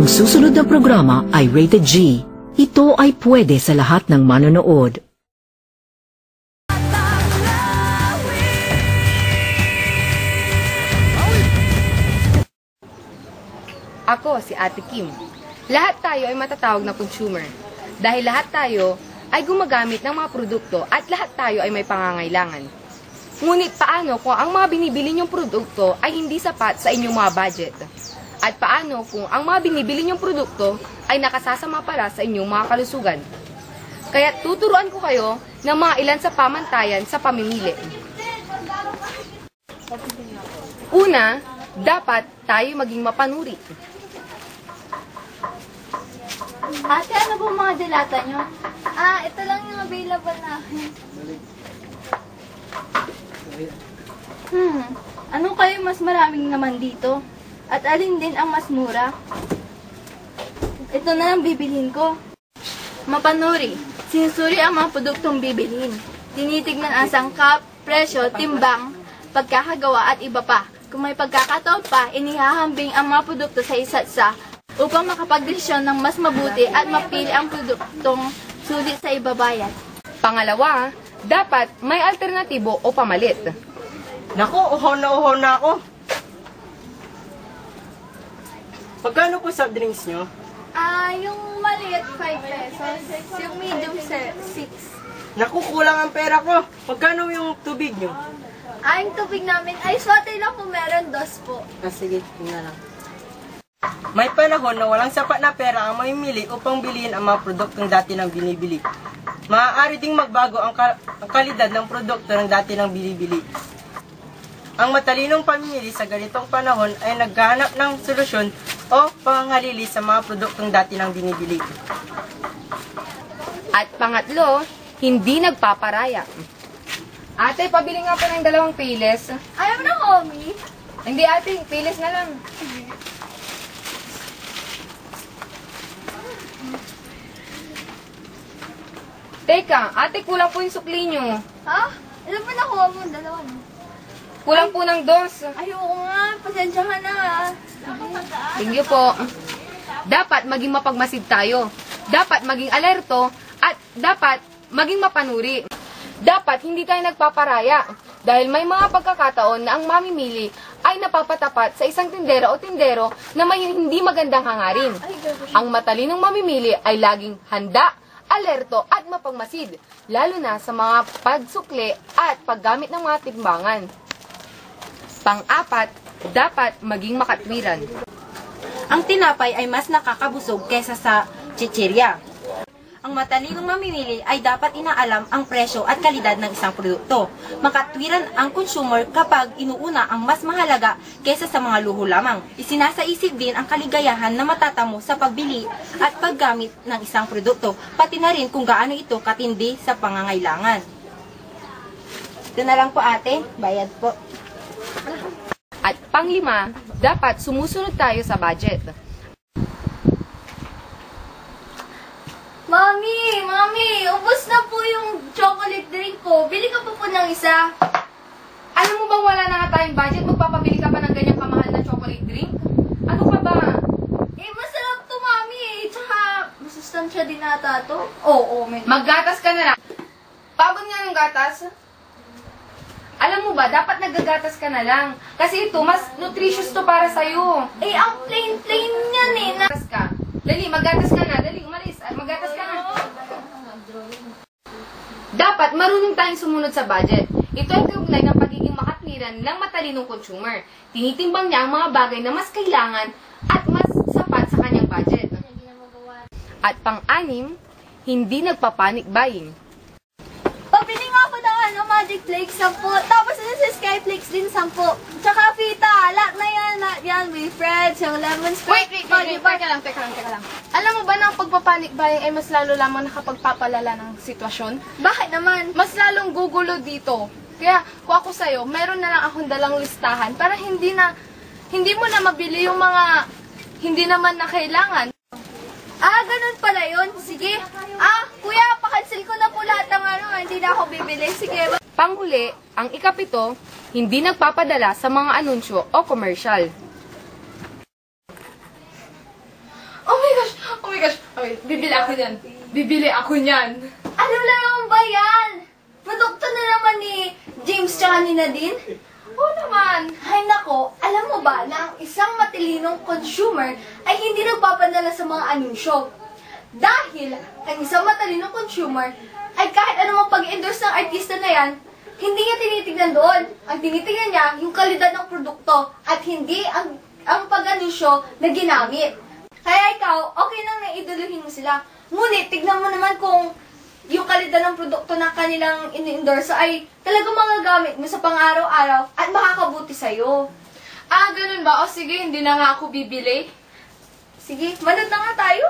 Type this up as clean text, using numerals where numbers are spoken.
Ang susunod na programa ay Rated G. Ito ay pwede sa lahat ng manonood. Ako, si Ate Kim. Lahat tayo ay matatawag na consumer. Dahil lahat tayo ay gumagamit ng mga produkto at lahat tayo ay may pangangailangan. Ngunit paano kung ang mga binibili niyong produkto ay hindi sapat sa inyong mga budget? At paano kung ang mga binibili niyong produkto ay nakasasama pala sa inyong mga kalusugan? Kaya tuturuan ko kayo ng mga ilan sa pamantayan sa pamimili. Una, dapat tayo maging mapanuri. Ate, ano po mga dilata nyo? Ito lang yung available namin. Ano kayo mas maraming naman dito? At alin din ang mas mura? Ito na lang bibilhin ko. Mapanuri. Sinusuri ang mga produktong bibilhin. Tinitignan ang sangkap, presyo, timbang, pagkakagawa at iba pa. Kung may pagkakataon pa, inihahambing ang mga produkto sa isa't isa upang makapagdesisyon ng mas mabuti at mapili ang produktong sulit sa ibabayad. Pangalawa, dapat may alternatibo o pamalit. Naku, uhaw na ako. Magkano po soft drinks nyo? Yung maliit 5 pesos, yung medium 6. Naku, kulang ang pera ko. Magkano yung tubig nyo? Yung tubig namin, ice water lang po meron, 2 po. Sige, yun na lang. May panahon na walang sapat na pera ang mamimili upang bilhin ang mga produktong dati nang binibili. Maaari ding magbago ang kalidad ng produkto ng dati nang binibili. Ang matalinong pamimili sa ganitong panahon ay naghahanap ng solusyon o panghalili sa mga produktong dati nang binibili. At pangatlo, hindi nagpaparaya. Ate, pabili nga po ng 2 piles. Ayaw na, homie. Hindi ate, piles na lang. Teka, ate, kulang po yung sukli nyo. Ilan ba nakuha mo? 2 no? Kulang po ng 2. Ayoko nga, pasensya ka na. Thank you po. Dapat maging mapagmasid tayo. Dapat maging alerto at dapat maging mapanuri. Dapat hindi tayo nagpaparaya dahil may mga pagkakataon na ang mamimili ay napapatapat sa isang tindera o tindero na may hindi magandang hangarin. Ang matalinong mamimili ay laging handa, alerto at mapagmasid, lalo na sa mga pagsukli at paggamit ng mga timbangan. Pang-apat, dapat maging makatwiran. Ang tinapay ay mas nakakabusog kaysa sa chichirya. Ang matalinong mamimili ay dapat inaalam ang presyo at kalidad ng isang produkto. Makatwiran ang consumer kapag inuuna ang mas mahalaga kaysa sa mga luho lamang. Isinasaisip din ang kaligayahan na matatamo sa pagbili at paggamit ng isang produkto, pati na rin kung gaano ito katindi sa pangangailangan. Ito na lang po ate, bayad po. At pang-5, dapat sumusunod tayo sa budget. Mami, ubos na po yung chocolate drink ko. Bili ka po ng isa. Alam mo bang wala na nga tayong budget? Magpapabili ka pa ng ganyang kamahal na chocolate drink? Ano ka ba? Masarap to, Mami. Tsaka, masustansya din ata to. Oo, medyo. Maggatas ka na lang. Pagod nga yung gatas. Alam mo ba, dapat naggagatas ka na lang. Kasi ito, mas nutritious to para sa'yo. Ang plain yan eh. Maggatas ka. Dali, maggatas ka na. Dali, umalis. Maggatas ka na. Dapat marunong tayong sumunod sa budget. Ito ay kaugnay ng pagiging makatwiran ng matalinong consumer. Tinitimbang niya ang mga bagay na mas kailangan at mas sapat sa kanyang budget. At pang-6, hindi nagpapanic buying. Pabili nga ako ng Magic Flakes 10. Tapos sa Sky Flakes din 10. Tsaka pita. Lahat na yan. With Friends, yung lemon spread. Wait. Teka lang. Alam mo ba na ang pagpapanik buying ay mas lalo lamang nakapagpapalala ng sitwasyon? Bakit naman? Mas lalong gugulo dito. Kaya kung ako sa'yo, meron na lang akong dalang listahan para hindi mo na mabili yung mga hindi naman na kailangan. Ganun pala yun. Sige. Kuya, pakancel ko na po lahat ng hindi na ako bibili. Sige. Panghuli, ang ika-7, hindi nagpapadala sa mga anunsyo o commercial. Okay, bibili ako niyan. Bibili ako niyan. Ano na naman ba yan? Produkto na naman ni James tsaka ni Nadine? Oo naman. Ay nako, alam mo ba na ang isang matilinong consumer ay hindi nagpapadala sa mga anunsyo? Dahil ang isang matalinong consumer ay kahit anumang pag-endorse ng artista na yan, hindi niya tinitignan doon. Ang tinitignan niya, yung kalidad ng produkto at hindi ang pag-anunsyo na ginamit. Kaya ikaw, okay nang naiduluhin mo sila. Ngunit, tignan mo naman kung yung kalidad ng produkto na kanilang in-endorse ay talagang magagamit mo sa pang-araw-araw at makakabuti sa'yo. Ah, ganun ba? O sige, hindi na nga ako bibili. Sige, manood na nga tayo.